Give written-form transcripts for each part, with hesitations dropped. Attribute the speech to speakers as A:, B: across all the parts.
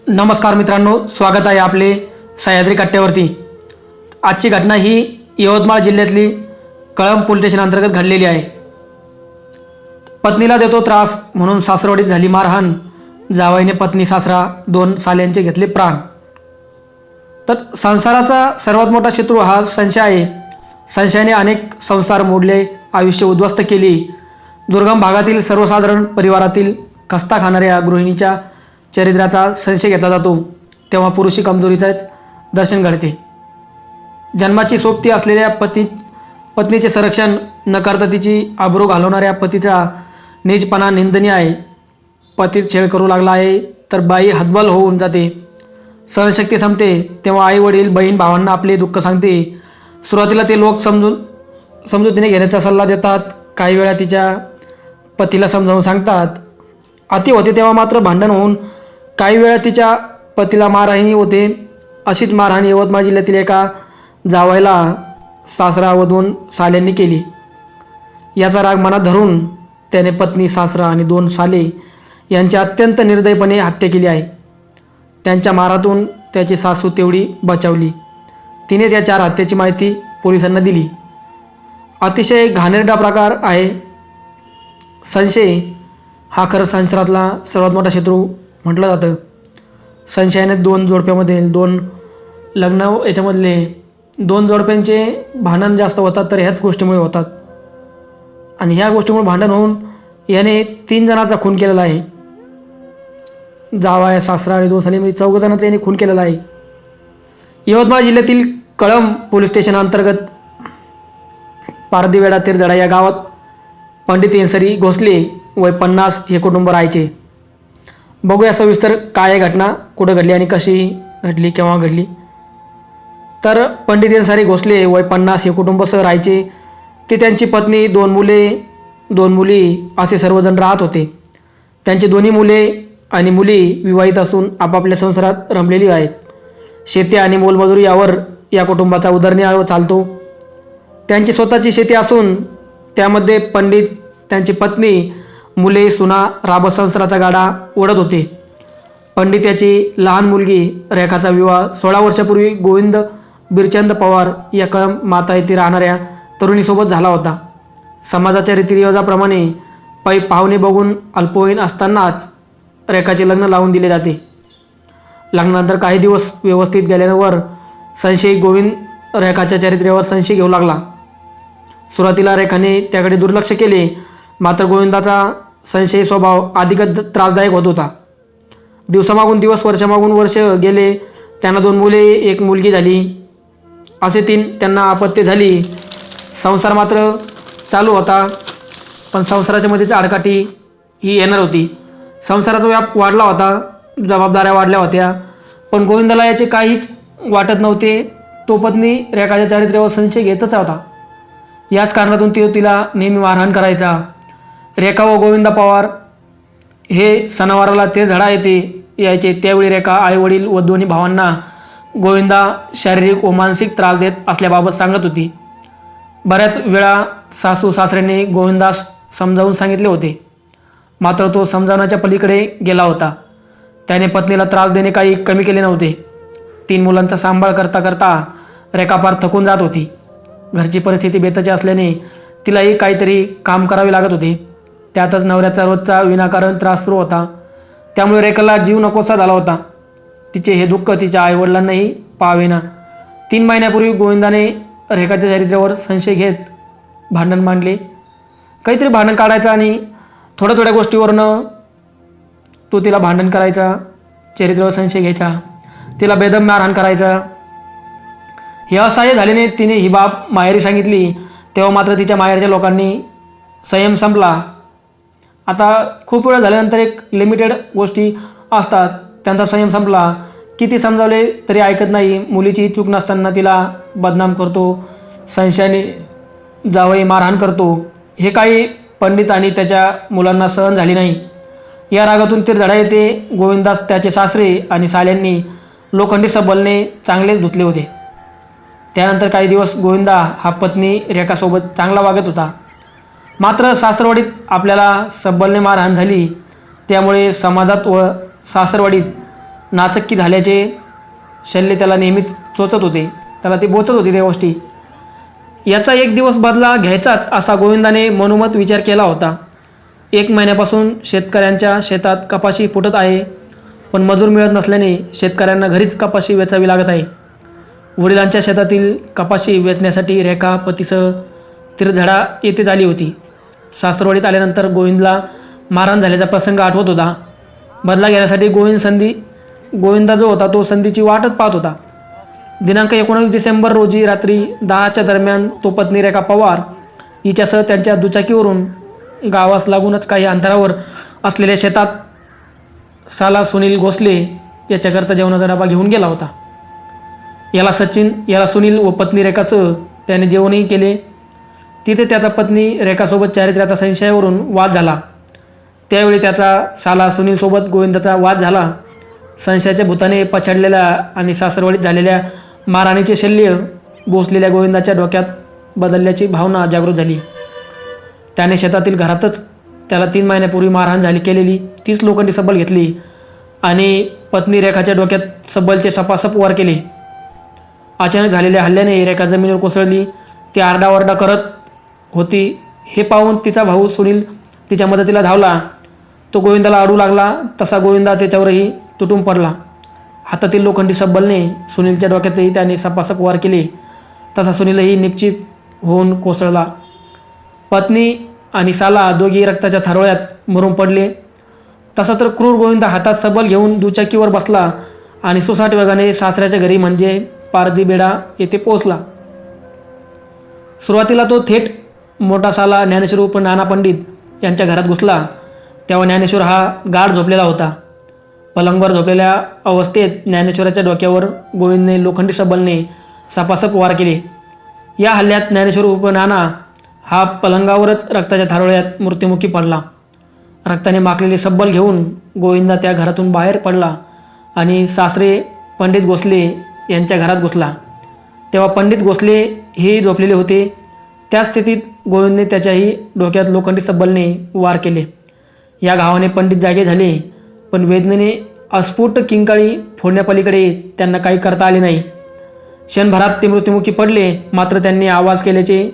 A: नमस्कार मित्रांनो, स्वागत आहे आपले सह्याद्री कट्ट्यावरती। आजची घटना ही यवतमाळ जिल्ह्यातली कळंब पोलीस स्टेशन अंतर्गत घडलेली आहे। पत्नीला देतो त्रास म्हणून सासरवाडीत झाली मारहाण, जावईने पत्नी सासरा दोन साल्यांचे घेतले प्राण। तर संसाराचा सर्वात मोठा शत्रू हा संशय आहे। संशयाने अनेक संसार मोडले, आयुष्य उद्ध्वस्त केली। दुर्गम भागातील सर्वसाधारण परिवारातील खस्ता खाणाऱ्या गृहिणीच्या चरित्राचा संशय घेतला जातो, तेव्हा पुरुषी कमजोरीचाच दर्शन घडते। जन्माची सोबती असलेल्या पत्नीचे संरक्षण न करता तिची आबरू घालवणाऱ्या पतीचा नीचपणा निंदनीय आहे। पती छेड करू लागला आहे तर बाई हतबल होऊन जाते, सहनशक्ती संपते। तेव्हा आई वडील बहीण भावांना आपले दुःख सांगते। सुरुवातीला ते लोक समजुतीने घेण्याचा सल्ला देतात, काही वेळा तिच्या पतीला समजावून सांगतात। अति होते तेव्हा मात्र भांडण होऊन काही वेळा तिच्या पतीला मारहाणी होते। अशीच मारहाण यवतमाळ जिल्ह्यातील एका जावयाला सासरा व दोन साल्यांनी केली। याचा राग मनात धरून त्याने पत्नी, सासरा आणि दोन साले यांची अत्यंत निर्दयपणे हत्या केली आहे। त्यांच्या मारातून त्याची सासू तेवढी बचावली। तिने त्या 4 हत्येची माहिती पोलिसांना दिली। अतिशय घाणेरडा प्रकार आहे। संशय हा खरं संसारातला सर्वात मोठा शत्रू म्हटलं जातं। संशयाने 2 जोडप्यामधील 2 लग्न याच्यामधले 2 जोडप्यांचे भांडण जास्त होतात, तर ह्याच गोष्टीमुळे होतात। आणि ह्या गोष्टीमुळे भांडण होऊन याने 3 जणांचा खून केलेला आहे। जावया, सासरा आणि 2 साली म्हणजे 4 जणांचा याने खून केलेला आहे। यवतमाळ जिल्ह्यातील कळंब पोलीस स्टेशन अंतर्गत पारदीवेडा तेरजडा या गावात पंडित येनसरी घोसले वय 50 हे कुटुंब राहायचे। बघूया सविस्तर काय आहे घटना, कुठं घडली आणि कशी घडली, केव्हा घडली। तर पंडित येनसरी घोसले वय 50 हे कुटुंबासह राहायचे। ते त्यांची पत्नी, 2 मुली असे सर्वजण राहत होते। त्यांची दोन्ही मुले आणि मुली विवाहित असून आपापल्या संसारात रमलेली आहेत। शेती आणि मोलमजुरी यावर या कुटुंबाचा उदरनिर्वाह चालतो। त्यांची स्वतःची शेती असून त्यामध्ये पंडित, त्यांची पत्नी, मुले, सुना राबत संसाराचा गाडा ओढत होते। पंडित याची लहान मुलगी रेखाचा विवाह 16 वर्षापूर्वी गोविंद बिरचंद पवार या कळंब माता येथे राहणाऱ्या तरुणीसोबत झाला होता। समाजाच्या रीतिरिवाजाप्रमाणे पाहुणे बघून अल्पवयीन असतानाच रेखाचे लग्न लावून दिले जाते। लग्नानंतर काही दिवस व्यवस्थित गेल्यावर संशयित गोविंद रेखाच्या चरित्र्यावर संशय घेऊ लागला। सुरुवातीला रेखाने त्याकडे दुर्लक्ष केले, मात्र गोविंदाचा संशयी स्वभाव अधिकच त्रासदायक होत होता। दिवसामागून दिवस, वर्षामागून वर्ष गेले। त्यांना 2 मुले, 1 मुलगी झाली, असे 3 त्यांना अपत्य झाली। संसार मात्र चालू होता, पण संसाराच्या मध्येच आडकाठी ही येणार होती। संसाराचा व्याप वाढला होता, जबाबदाऱ्या वाढल्या होत्या, पण गोविंदाला याचे काहीच वाटत नव्हते। तो पत्नी रेखाच्या चारित्र्यावर संशय घेतच होता। याच कारणातून तिला नेहमी मारहाण करायचा। रेखा व गोविंदा पवार हे सणावाराला तेरजडा येथे यायचे। त्यावेळी रेखा आईवडील व दोन्ही भावांना गोविंदा शारीरिक व मानसिक त्रास देत असल्याबाबत सांगत होती। बऱ्याच वेळा सासू सासऱ्यांनी गोविंदास समजावून सांगितले होते, मात्र तो समजावण्याच्या पलीकडे गेला होता। त्याने पत्नीला त्रास देणे काही कमी केले नव्हते। 3 मुलांचा सांभाळ करता करता रेखा फार थकून जात होती। घरची परिस्थिती बेताची असल्याने तिलाही काहीतरी काम करावे लागत होते। त्यातच नवऱ्याचा रोजचा विनाकारण त्रास सुरू होता, त्यामुळे रेखाला जीव नकोसा झाला होता। तिचे हे दुःख तिच्या आईवडिलांनाही पाहावेना। 3 महिन्यापूर्वी गोविंदाने रेखाच्या चरित्र्यावर संशय घेत भांडण मांडले। काहीतरी भांडण काढायचं आणि थोड्या गोष्टीवरनं तो तिला भांडण करायचा, चरित्र्यावर संशय घ्यायचा, तिला बेदम मारहाण करायचा। हे असह्य झाल्याने तिने ही बाब माहेरी सांगितली, तेव्हा मात्र तिच्या माहेरच्या लोकांनी संयम संपला। आता खूप वेळ झाल्यानंतर एक लिमिटेड गोष्टी असतात, त्यांचा संयम संपला। किती समजावले तरी ऐकत नाही। मुलीची चूक नसताना तिला बदनाम करतो, संशयाने जावई मारहाण करतो। हे काही पंडित आणि त्याच्या मुलांना सहन झाले नाही। या रागातून तेरजडा येथे गोविंदास, त्याचे सासरे आणि साल्यांनी लोखंडी सबलने चांगलेच धुतले होते। त्यानंतर काही दिवस गोविंदा हा पत्नी रेखासोबत चांगला वागत होता, मात्र सासरवाडीत आपल्याला सबलने मारहाण झाली। त्यामुळे समाजात व सासरवाडीत नाचक्की झाल्याचे शल्य त्याला नेहमीच चोचत होते, त्याला ते बोचत होते त्या गोष्टी. याचा एक दिवस बदला घ्यायचाच असा गोविंदाने मनोमत विचार केला होता. 1 महिन्यापासून शेतकऱ्यांच्या शेतात कपाशी फुटत आहे, पण मजूर मिळत नसल्याने शेतकऱ्यांना घरीच कपाशी वेचावी लागत आहे. वडिलांच्या शेतातील कपाशी वेचण्यासाठी रेखा पतीसह तिरझडा येथे आली होती. सासरवाडीत आल्यानंतर गोविंदला मारहाण झाल्याचा प्रसंग आठवत होता. बदला घेण्यासाठी गोविंदा जो होता तो संधीची वाटच पाहत होता. दिनांक 19 डिसेंबर रोजी रात्री 10च्या दरम्यान तो पत्नी रेखा पवार हिच्यासह त्यांच्या दुचाकीवरून गावास लागूनच काही अंतरावर असलेल्या शेतात साला सुनील भोसले याच्याकरता जेवणाचा डबा घेऊन गेला होता. याला सचिन, याला सुनील व पत्नी रेखासह त्याने जेवणही केले. तिथे त्याचा पत्नी रेखासोबत चारित्र्याचा संशयावरून वाद झाला. त्यावेळी त्याचा साला सुनीलसोबत गोविंदाचा वाद झाला. संशयाच्या भूताने पछाडलेल्या आणि सासरवाडीत झालेल्या मारहाणीचे शल्य बोसलेल्या गोविंदाच्या डोक्यात बदलल्याची भावना जागृत झाली. त्याने शेतातील घरातच त्याला 3 महिन्यापूर्वी मारहाण केलेली 30 लोखंडी सबल घेतली आणि पत्नी रेखाच्या डोक्यात सबलचे सपासप वार केले. अचानक झालेल्या हल्ल्याने रेखा जमिनीवर कोसळली. ती आरडाओरडा करत होती. हे पाहून तिचा भाऊ सुनील तिच्या मदतीला धावला. तो गोविंदाला अडू लागला तसा गोविंदा त्याच्यावरही तुटून पडला. हातातील लोखंडी सबलने सुनीलच्या डोक्यातही त्याने सपासप वार केले. तसा सुनीलही निश्चित होऊन कोसळला. पत्नी आणि साला दोघी रक्ताच्या थारोळ्यात मरून पडले. तसा तर क्रूर गोविंदा हातात सबल घेऊन दुचाकीवर बसला आणि सुसाट वेगाने सासऱ्याच्या घरी म्हणजे पारदीबेडा येथे पोहोचला. सुरुवातीला तो थेट मोठा साला ज्ञानेश्वर उर्फ नाना पंडित यांच्या घरात घुसला. तेव्हा ज्ञानेश्वर हा गाढ झोपलेला होता. पलंगावर झोपलेल्या अवस्थेत ज्ञानेश्वराच्या डोक्यावर गोविंदने लोखंडी सबलने सपासप वार केले. या हल्ल्यात ज्ञानेश्वर उर्फ नाना हा पलंगावरच रक्ताच्या थारोळ्यात मृत्युमुखी पडला. रक्ताने माखलेले सबल घेऊन गोविंदा त्या घरातून बाहेर पडला आणि सासरे पंडित भोसले यांच्या घरात घुसला. तेव्हा पंडित भोसले हेही झोपलेले होते. त्या स्थितीत गोविंदने त्याच्याही डोक्यात लोखंडी सबलने वार केले. या घावाने पंडित जागे झाले, पण वेदनेने अस्फुट किंकाळी फोडण्यापलीकडे त्यांना काही करता आले नाही. क्षणभरात ते मृत्युमुखी पडले. मात्र त्यांनी आवाज केल्याचे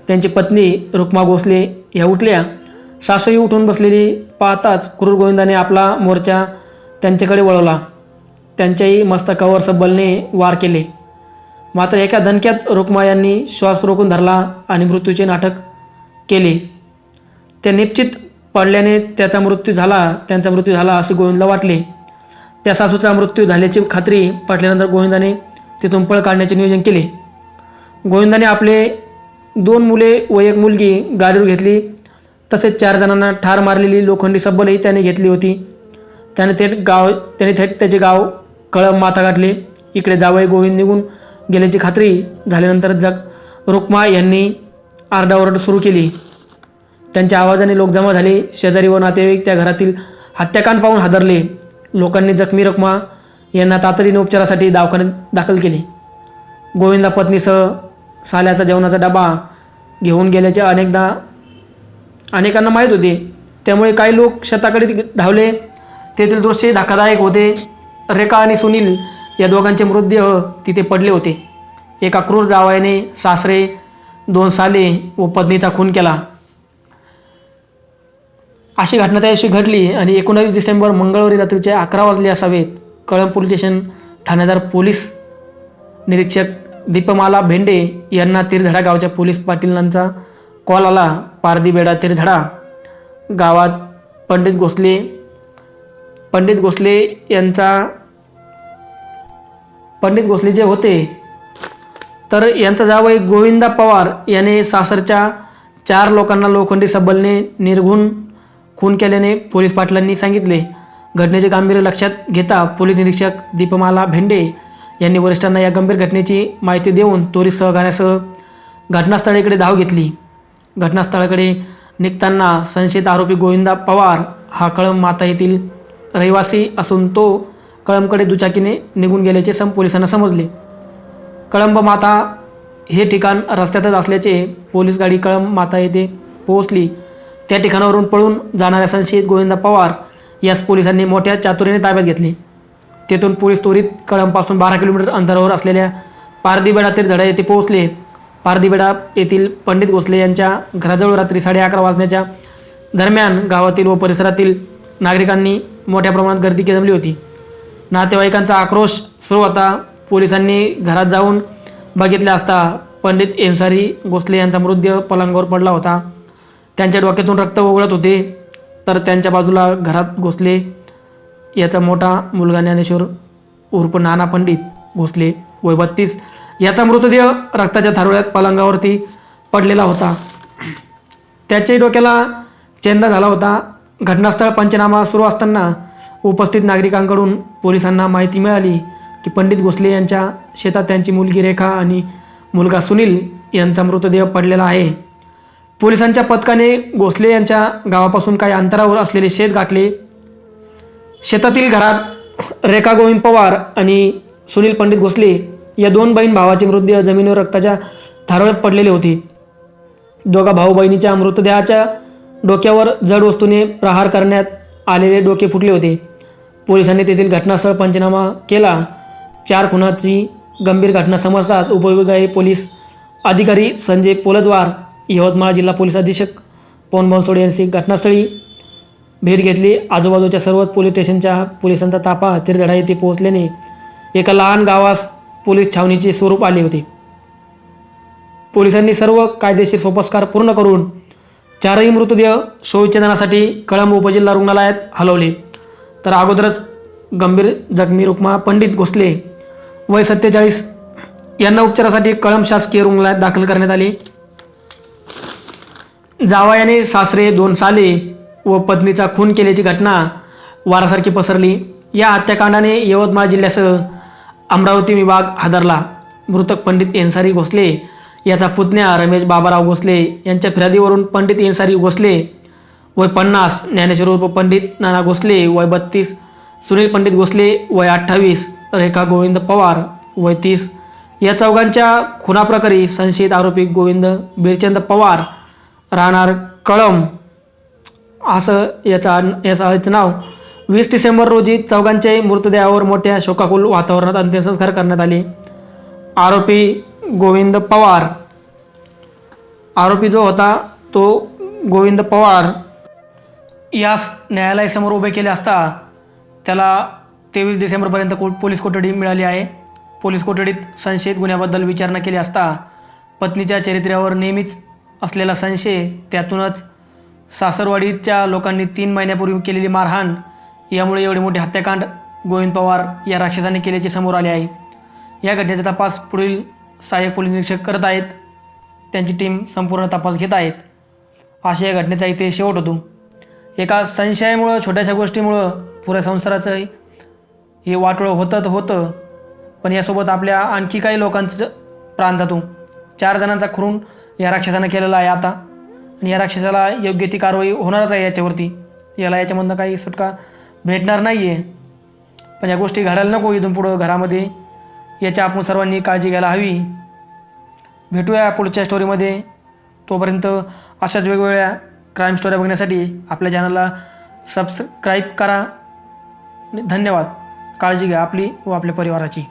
A: त्यांची पत्नी रुक्मा भोसले ह्या उठल्या. सासूही उठून बसलेली पाहताच क्रूर गोविंदाने आपला मोर्चा त्यांच्याकडे वळवला. त्यांच्याही मस्तकावर सबलने वार केले. मात्र एका दणक्यात रुक्मा यांनी श्वास रोखून धरला आणि मृत्यूचे नाटक केले. ते निश्चित पडल्याने त्यांचा मृत्यू झाला असे गोविंदला वाटले. त्या सासूचा मृत्यू झाल्याची खात्री पटल्यानंतर गोविंदाने तिथून पळ काढण्याचे नियोजन केले. गोविंदाने आपले 2 मुले व 1 मुलगी गाडीवर घेतली. तसेच 4 जणांना ठार मारलेली लोखंडी सबलही त्याने घेतली होती. त्याने थेट त्याचे गाव कळंब माथा गाठले. इकडे जावई गोविंद निघून गेल्याची खात्री झाल्यानंतर रुक्मा यांनी आरडाओरड सुरू केली. त्यांच्या आवाजाने लोक जमा झाले. शेजारी व नातेवाईक त्या घरातील हत्याकांड पाहून हादरले. लोकांनी जखमी रुक्मा यांना तातडीने उपचारासाठी दवाखान्यात दाखल केले. गोविंदा पत्नीसह साल्याचा जेवणाचा डबा घेऊन गेल्याचे अनेकांना माहीत होते. त्यामुळे काही लोक शेताकडे धावले. तेथील दृश्य धक्कादायक होते. रेखा आणि सुनील या दोघांचे मृतदेह तिथे पडले होते. एका क्रूर जावयाने सासरे, 2 साले व पत्नीचा खून केला. अशी घटना त्या दिवशी घडली आणि 19 डिसेंबर मंगळवारी रात्रीचे 11 वाजले असावेत. कळंब पोलीस स्टेशन ठाणेदार पोलीस निरीक्षक दीपमाला भेंडे यांना तिरझडा गावच्या पोलीस पाटीलांचा कॉल आला. पारदीबेडा तिरझडा गावात पंडित भोसले जे होते तर यांचा जावई गोविंदा पवार याने सासरच्या 4 लोकांना लोखंडी सबलने निर्घुण खून केल्याने पोलीस पाटलांनी सांगितले. घटनेचे गांभीर्य लक्षात घेता पोलीस निरीक्षक दीपमाला भेंडे यांनी वरिष्ठांना या गंभीर घटनेची माहिती देऊन त्वरित सहकार्यासह घटनास्थळाकडे धाव घेतली. घटनास्थळाकडे निघताना संशयित आरोपी गोविंदा पवार हा कळंब माथा येथील रहिवासी असून तो कळंबकडे दुचाकीने निघून गेल्याचे पोलिसांना समजले. कळंब माथा हे ठिकाण रस्त्यातच असल्याचे पोलीस गाडी कळंब माथा येथे पोहोचली. त्या ठिकाणावरून पळून जाणाऱ्या संशयित गोविंदा पवार यास पोलिसांनी मोठ्या चातुरीने ताब्यात घेतले. तेथून पोलीस त्वरित कळंबपासून 12 किलोमीटर अंतरावर असलेल्या पारदीबेडा तीर्थडा येथे पोहोचले. पारदीबेडा येथील पंडित भोसले यांच्या घराजवळ रात्री 11:30 वाजण्याच्या दरम्यान गावातील व परिसरातील नागरिकांनी मोठ्या प्रमाणात गर्दी जमली होती. नातेवाईकांचा आक्रोश सुरू होता. पोलिसांनी घरात जाऊन बघितले असता पंडित एन्सारी भोसले यांचा मृतदेह पलंगावर पडला होता. त्यांच्या डोक्यातून रक्त ओघळत होते. तर त्यांच्या बाजूला घरात भोसले याचा मोठा मुलगा ज्ञानेश्वर उर्फ नाना पंडित भोसले वय 32 याचा मृतदेह रक्ताच्या थारोळ्यात पलंगावरती पडलेला होता. त्याच्याही डोक्याला चेंदा झाला होता. घटनास्थळ पंचनामा सुरू असताना उपस्थित नागरिकांकडून पोलिसांना माहिती मिळाली की पंडित भोसले यांच्या शेतात त्यांची मुलगी रेखा आणि मुलगा सुनील यांचा मृतदेह पडलेला आहे. पोलिसांच्या पथकाने भोसले यांच्या गावापासून काही अंतरावर असलेले शेत गाठले. शेतातील घरात रेखा गोविंद पवार आणि सुनील पंडित भोसले या 2 बहीण भावाचे मृतदेह जमिनीवर रक्ताच्या थारोळ्यात पडलेले होते. दोघा भाऊ बहिणीच्या मृतदेहाच्या डोक्यावर जड वस्तूने प्रहार करण्यात आलेले डोके फुटले होते. पोलिसांनी तेथील घटनास्थळ पंचनामा केला. 4 खुनाची गंभीर घटना समजतात उपविभागीय पोलीस अधिकारी संजय पोलदवार, यवतमाळ जिल्हा पोलीस अधीक्षक पवन बनसोडे यांनी घटनास्थळी भेट घेतली. आजूबाजूच्या सर्वच पोलीस स्टेशनच्या पोलिसांचा ताफा तीर्थडा येथे पोहोचल्याने एका लहान गावास पोलीस छावणीचे स्वरूप आले होते. पोलिसांनी सर्व कायदेशीर सोपस्कार पूर्ण करून 4ही मृतदेह शवविच्छेदनासाठी कळंब उपजिल्हा रुग्णालयात हलवले. तर अगोदरच गंभीर जखमी रुक्मा पंडित भोसले वय 47 यांना उपचारासाठी कळंब शासकीय रुग्णालयात दाखल करण्यात आले. जावयाने सासरे 2 साले व पत्नीचा खून केल्याची घटना वारासारखी पसरली. या हत्याकांडाने यवतमाळ जिल्ह्यासह अमरावती विभाग हादरला. मृतक पंडित एन्सारी भोसले याचा पुतण्या रमेश बाबाराव भोसले यांच्या फिर्यादीवरून पंडित एन्सारी भोसले वय 50, ज्ञानेश्वर उर्फ पंडित नाना भोसले वय 32, सुनील पंडित भोसले वय 28, रेखा गोविंद पवार वय 30 या चौघांच्या खुनाप्रकरणी संशयित आरोपी गोविंद बिरचंद पवार राहणार कळंब असं याचं नाव 20 डिसेंबर रोजी चौघांच्याही मृतदेहावर मोठ्या शोकाकुल वातावरणात अंत्यसंस्कार करण्यात आले. आरोपी गोविंद पवार आरोपी जो होता तो गोविंद पवार यास न्यायालयासमोर उभे केले असता त्याला 23 डिसेंबरपर्यंत पोलीस कोठडी मिळाली आहे. पोलीस कोठडीत संशयित गुन्ह्याबद्दल विचारणा केली असता पत्नीच्या चरित्र्यावर नेहमीच असलेला संशय, त्यातूनच सासरवाडीच्या लोकांनी 3 महिन्यापूर्वी केलेली मारहाण यामुळे एवढे मोठे हत्याकांड गोविंद पवार या राक्षसाने केल्याचे समोर आले आहे. या घटनेचा तपास पुढील सहाय्यक पोलीस निरीक्षक करत आहेत. त्यांची टीम संपूर्ण तपास घेत आहेत. अशा या घटनेचा इथे शेवट होतो. एका संशयामुळं, छोट्याशा गोष्टीमुळं पुऱ्या संसाराचं हे वाटोळं होतं. पण यासोबत आपल्या आणखी काही लोकांचं प्राण जातो. 4 जणांचा खून या राक्षसानं केलेला आहे आता, आणि या राक्षसाला योग्य ती कारवाई होणारच आहे याच्यावरती. याच्यामधनं काही सुटका भेटणार नाही आहे. पण या गोष्टी घडायला नको इथून पुढं घरामध्ये. याच्या आपण सर्वांनी काळजी घ्यायला हवी. भेटूया पुढच्या स्टोरीमध्ये. तोपर्यंत अशाच वेगवेगळ्या क्राईम स्टोऱ्या बघण्यासाठी आपल्या चॅनलला सबस्क्राईब करा. धन्यवाद. काळजी घ्या आपली व आपल्या परिवाराची.